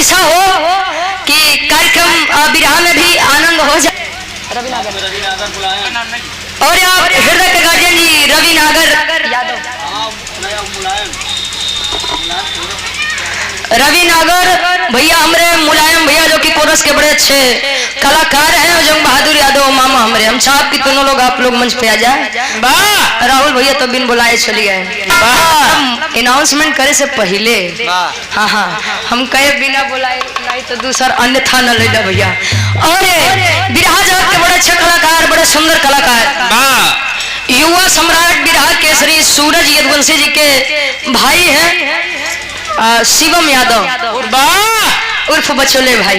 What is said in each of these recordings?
ऐसा हो कि कार्यक्रम विरहा में भी आनंद हो जाए। और आप हृदय के गार्जियन जी रवि नागर यादव, रवि नागर भैया, हमारे मुलायम भैया जो कि कोरस के बड़े अच्छे कलाकार हैं, और जंग बहादुर यादव मामा हमारे, हम चाहते कि दोनों लोग आप लोग मंच पे आ जाए। राहुल भैया तो बिन बुलाए चली गए, अनाउंसमेंट करे से पहले। हाँ हाँ, हम कहे बिना बुलाए नहीं तो दूसरा अन्यथा न ले जा भैया। और बिरहा जगत के बड़े अच्छे कलाकार, बड़े सुंदर कलाकार, युवा सम्राट बिरहा केसरी सूरज यदुवंशी जी के भाई हैं शिवम यादव उर्फ बचोले भाई।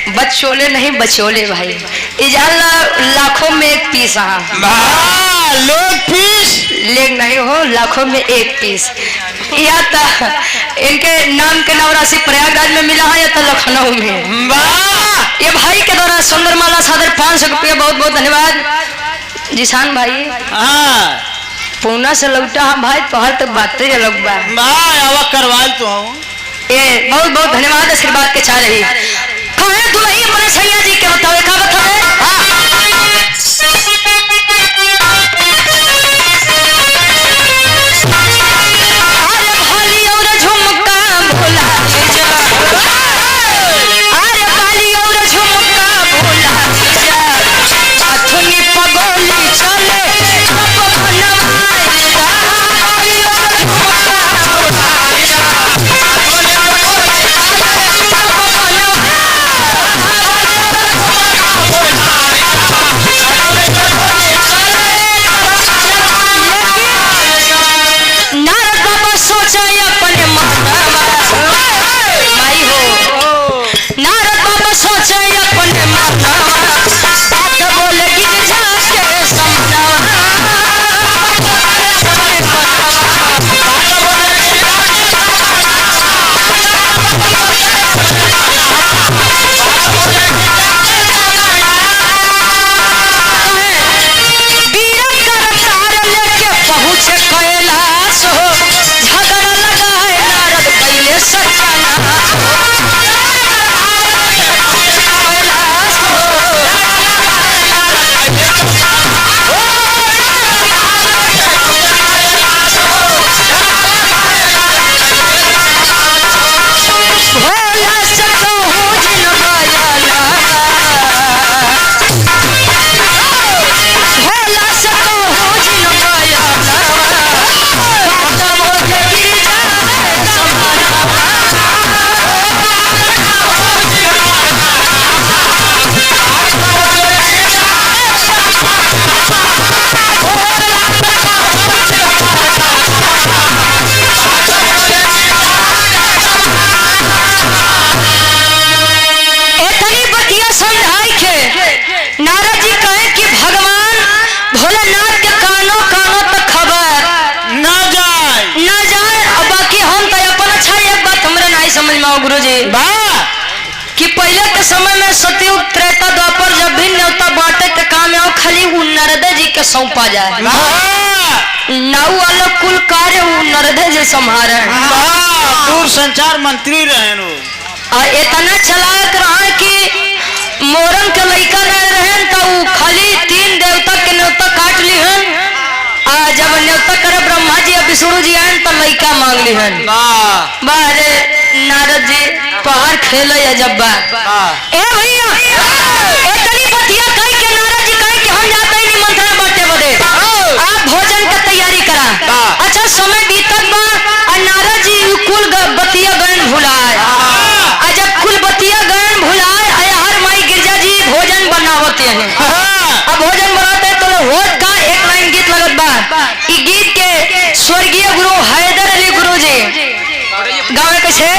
बचोले नहीं बचोले भाई, इजाला लाखों में एक पीस। लोग पीस लेग नहीं हो, लाखों में एक पीस। या तो इनके नाम के नवराशि प्रयागराज में मिला है या तो लखनऊ में। ये भाई के द्वारा सुंदर माला सादर 500 रुपये, बहुत बहुत धन्यवाद। जिसान भाई पूना से लौटा हम भाई, तोहर तो बातें अलग बा करवाल तो हूँ। ये बहुत बहुत धन्यवाद आशीर्वाद के चाह रही। कहे दुल्ही अपने सैया जी के बतावे का बतावे। अरे भाली और झुमका भोला जा, अरे भाली और झुमका भोला जा, अथुनी पगोली चले कि पहले के समय में सतयुग त्रेता द्वापर जब भी न्योता बांटे के काम है खाली वो नरदे जी के सौंपा जाए। नाऊ वाला कुल कार्य वो नरदे जी संभारे, दूर संचार मंत्री रहे। इतना चलाक रहा कि मोरन के लड़का नहीं रहे तो खाली 3 देवता के न्योता काट ली हैं। जब न्योता करे ब्रह्मा जी और विष्णु जी आए तो लड़का मांग ली हैं। बारे नारद जी पहाड़ खेलो या जब्बा ए भैया इतनी बतिया कह के नारद जी कह के हम जाते ही निमंत्रण बांटे बदे आप भोजन का तैयारी करा। अच्छा समय बीतत बा और नारद जी कुल बतिया गण भुलाए। जब कुल बतिया गण भुलाए हर माई गिरजा जी भोजन बनावते हैं। अब भोजन बनाते तो होत का एक लाइन गीत लगत बा। ई गीत के स्वर्गीय गुरु हैदर अली गुरु जी गावे कैसे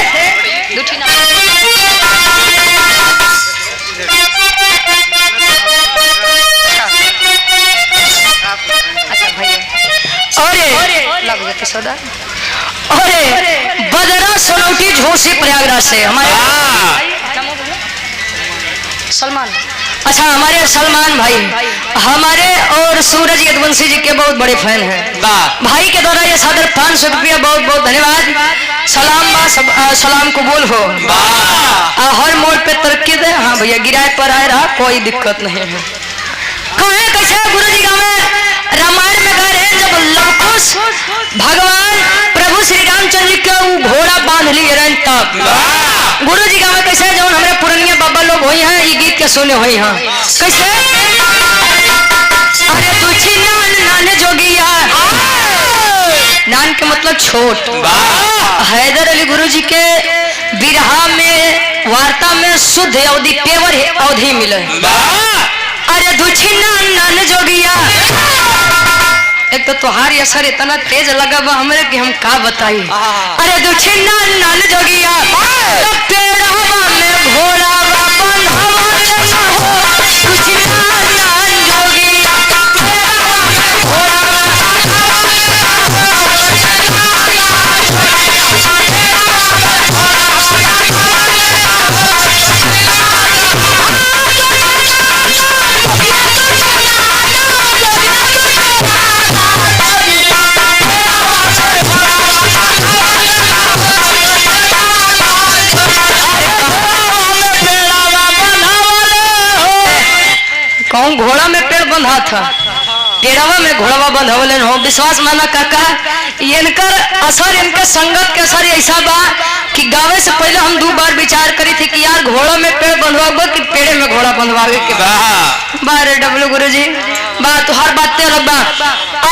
बदरा सोनौटी झोसी प्रयागराज से हमारे सलमान। अच्छा हमारे सलमान भाई हमारे और सूरज यदुवंशी जी के बहुत बड़े फैन हैं। भाई के द्वारा ये सादर 500 रुपया, बहुत बहुत धन्यवाद। सलाम बा सलाम कबूल हो। हर मोड़ पे तरक्की दे। हाँ भैया गिराए पर आए रहा कोई दिक्कत नहीं है। कहे कैसे गुरु जी गाँव में रामायण में गा रहे जब लवकुश भगवान प्रभु श्री रामचंद्र जी के घोड़ा बांध लिए रहे तब गुरु जी गाँव में कैसे जो हमारे पुरानिया बाबा लोग हुई हैं ये गीत के सुने हुई हैं कैसे अरे तुझी नान नान जोगिया नान के मतलब छोट हैदर अली गुरु जी के बिरहा में वार्ता में शुद्ध अवधि पेवर अवधि मिले। अरे तुझी नान नान जोगिया एक तो तुम्हारी असर इतना तेज लगा बा हमरे कि हम का बताई। अरे तुझी नान नान जोगिया तो पेड़वा में घोड़ा तुझी नान नान जोगिया कौन घोड़ा में पेड़ बंधा था पेड़वा में घोड़वा बंधवलन हो। विश्वास माना काका इनकर असर इनके संगत के असर ऐसा बा कि गावे से पहले हम 2 बार विचार करी थी कि यार घोड़ा में पेड़ बंधवाबो कि पेड़े में घोड़ा बंधवावे के बारे डब्लू गुरु जी बात तो हर बात अलग बा।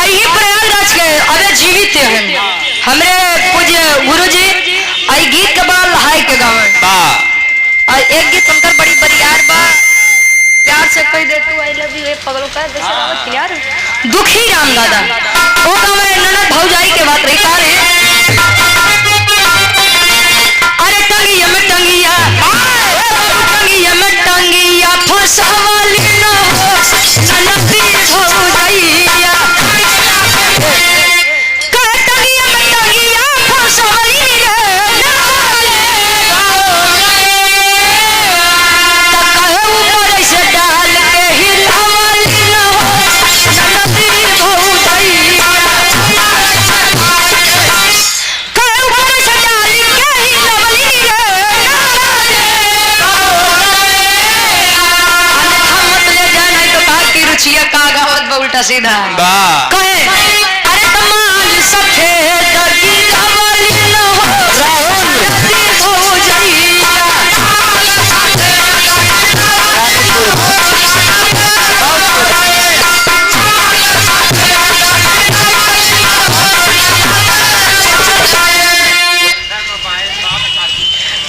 आई प्रयागराज के अरे जीवित हैं हमरे पूज्य गुरु जी आई गीत के बाद लहाई के गावे और एक गीत उनकर बड़ी बरियार बा प्यार से कह दे तू आई लव यू पगलो का यार दुखी राम दादा वो गाँव में ननद भौजाई के बात रही कार है। अरे टंगिया में टंगिया फसावाली न हो ननदी भौजाइया कह टंगिया में टंगिया फसावाली उल्टा सीधा कहे अरे कमाल सफेद गिरवाली न हो नदी भौजाइया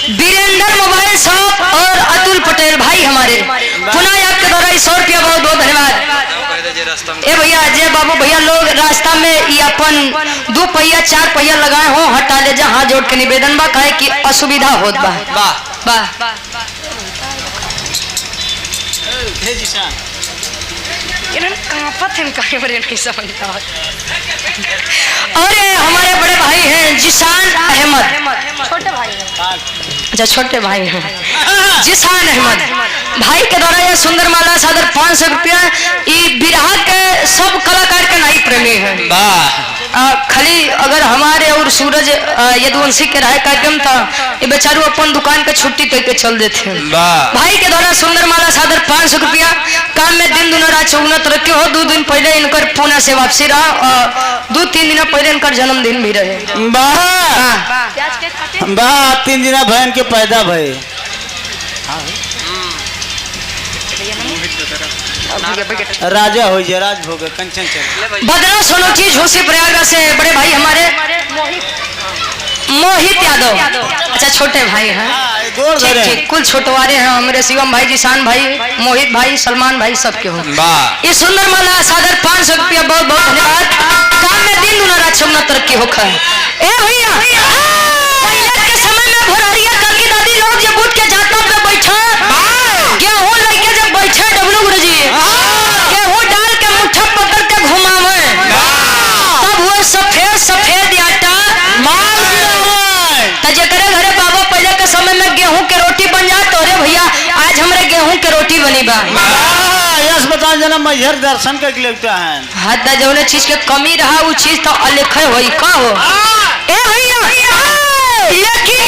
वीरेंद्र मोबाइल शॉप और अतुल पटेल भाई हमारे पुनः आपके द्वारा 100 रुपया बहुत बहुत धन्यवाद। ए भैया जय बाबू भैया लोग रास्ता में ये अपन 2 पहिया 4 पहिया लगाए हो हटा ले जा हाथ जोड़ के निवेदन बा कहे कि असुविधा होत बा वाह और हमारे बड़े भाई हैं जिसान अहमद छोटे भाई अच्छा छोटे भाई हैं जिसान अहमद भाई के द्वारा यह सुंदर माला सादर 500 रुपया बिरहा के सब कलाकार के नाई प्रेमी है। खाली अगर हमारे और सूरज यदुवंशी के रहे कार्यक्रम था ये बेचारू अपन दुकान पे छुट्टी करके चल देते हैं। भाई के द्वारा सुंदर माला सादर 500 रुपया काम में दिन दुना रात चौगुना तरक्की हो। 2 दिन पहले इनकर पुणे से वापसी रहा और 2-3 दिन पहले इनकर जन्मदिन भी रहे। 3 दिन बहन के पैदा भय राजा हो जाए राज भोग कंचन चले बदला सोनोची झोसी प्रयागराज से बड़े भाई हमारे मोहित यादव अच्छा छोटे भाई हैं ठीक कुल छोटवारे हैं हमारे शिवम भाई जिसान भाई मोहित भाई सलमान भाई सबके हो। ये सुंदर माला सादर 500 रुपया बहुत बहुत धन्यवाद। काम में दिन दुना रात चौगुना तरक्की होखा है। ए भैया पहले के समय में भोरारिया काकी दादी लोग जब उठ के जाता पे बैठा गेहूं लेके जब बैठे डब्लू गुरु जी गेहूं डाल के मुट्ठा पकड़ के घुमावे तब वो सफेद सफेद आटा माल जकरे घरे बाबा पहले के समय में गेहूं के रोटी बन जात तो रे भैया आज हमरे गेहूं के रोटी बनी बा यस बता जना मैहर दर्शन के लिए है हां जौने चीज के कमी रहा वो चीज तो अलेख होई का हो। ए भैया लेकिन